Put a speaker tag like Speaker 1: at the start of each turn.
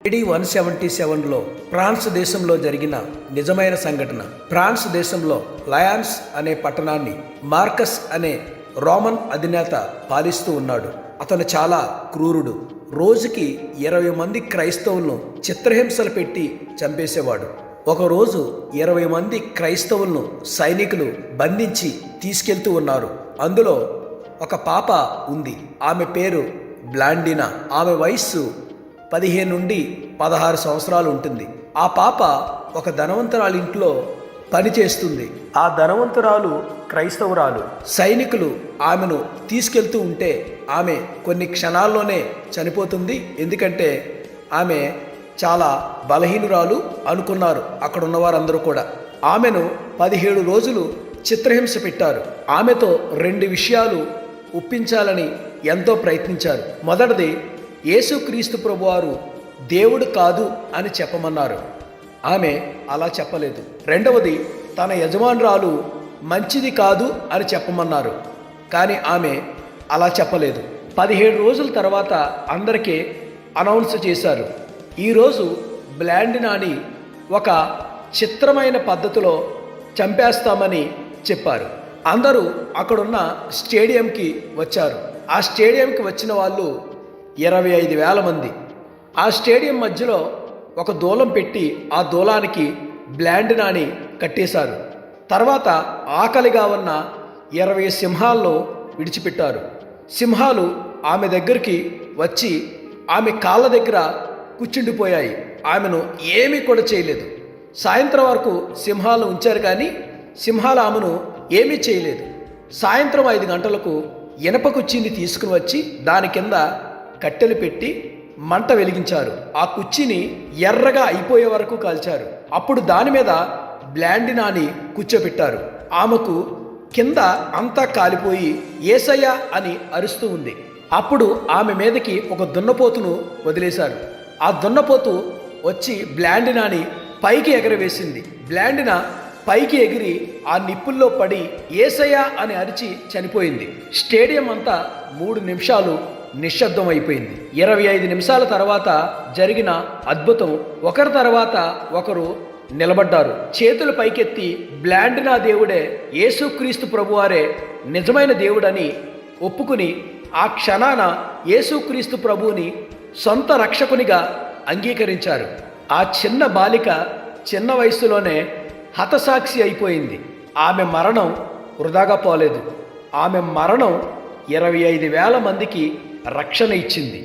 Speaker 1: AD 177లో France దేశంలో జరిగిన నిజమైన సంఘటన. ఫ్రాన్స్ దేశంలో లయాన్స్ అనే పట్టణాన్ని మార్కస్ అనే రోమన్ అధినేత పాలిస్తూ ఉన్నాడు. అతను చాలా క్రూరుడు. రోజుకి 20 మంది క్రైస్తవులను చిత్రహింసలు పెట్టి చంపేసేవాడు. ఒకరోజు 20 మంది క్రైస్తవులను సైనికులు బంధించి తీసుకెళ్తూ ఉన్నారు. అందులో ఒక పాప ఉంది. ఆమె పేరు బ్లాండినా. ఆమె వయస్సు 15 నుండి 16 సంవత్సరాలు ఉంటుంది. ఆ పాప ఒక ధనవంతురాలి ఇంట్లో పనిచేస్తుంది. ఆ ధనవంతురాలు క్రైస్తవురాలు. సైనికులు ఆమెను తీసుకెళ్తూ ఉంటే ఆమె కొన్ని క్షణాల్లోనే చనిపోతుంది. ఎందుకంటే ఆమె చాలా బలహీనురాలు అనుకున్నారు అక్కడ ఉన్నవారందరూ కూడా. ఆమెను 17 రోజులు చిత్రహింస పెట్టారు. ఆమెతో 2 విషయాలు ఒప్పించాలని ఎంతో ప్రయత్నించారు. మొదటిది, యేసుక్రీస్తు ప్రభువారు దేవుడు కాదు అని చెప్పమన్నారు. ఆమె అలా చెప్పలేదు. రెండవది, తన యజమానురాలు మంచిది కాదు అని చెప్పమన్నారు. కానీ ఆమె అలా చెప్పలేదు. 17 రోజుల తర్వాత అందరికీ అనౌన్స్ చేశారు, ఈరోజు బ్లాండినాని ఒక చిత్రమైన పద్ధతిలో చంపేస్తామని చెప్పారు. అందరూ అక్కడున్న స్టేడియంకి వచ్చారు. ఆ స్టేడియంకి వచ్చిన వాళ్ళు 25,000 మంది. ఆ స్టేడియం మధ్యలో ఒక దూలం పెట్టి ఆ దూలానికి బ్లాండినాని కట్టేశారు. తర్వాత ఆకలిగా ఉన్న 20 సింహాలను విడిచిపెట్టారు. సింహాలు ఆమె దగ్గరికి వచ్చి ఆమె కాళ్ళ దగ్గర కూర్చుండిపోయాయి. ఆమెను ఏమీ కూడా చేయలేదు. సాయంత్రం వరకు సింహాలను ఉంచారు, కానీ సింహాలు ఆమెను ఏమీ చేయలేదు. సాయంత్రం 5 గంటలకు ఇనప కుర్చీని తీసుకుని వచ్చి దాని కింద కట్టెలు పెట్టి మంట వెలిగించారు. ఆ కుర్చీని ఎర్రగా అయిపోయే వరకు కాల్చారు. అప్పుడు దాని మీద బ్లాండినాని కూర్చోబెట్టారు. ఆమెకు కింద అంతా కాలిపోయి యేసయ్య అని అరుస్తూ ఉంది. అప్పుడు ఆమె మీదకి ఒక దున్నపోతును వదిలేశారు. ఆ దున్నపోతు వచ్చి బ్లాండినాని పైకి ఎగరవేసింది. బ్లాండినా పైకి ఎగిరి ఆ నిప్పుల్లో పడి యేసయ్య అని అరిచి చనిపోయింది. స్టేడియం అంతా 3 నిమిషాలు నిశ్శబ్దం అయిపోయింది. 25 నిమిషాల తర్వాత జరిగిన అద్భుతం. ఒకరి తర్వాత ఒకరు నిలబడ్డారు. చేతులు పైకెత్తి బ్లాండినా దేవుడే, యేసుక్రీస్తు ప్రభువారే నిజమైన దేవుడని ఒప్పుకుని ఆ క్షణాన యేసుక్రీస్తు ప్రభువుని సొంత రక్షకునిగా అంగీకరించారు. ఆ చిన్న బాలిక చిన్న వయసులోనే హతసాక్షి అయిపోయింది. ఆమె మరణం వృధాగా పోలేదు. ఆమె మరణం 25,000 మందికి రక్షణ ఇచ్చింది.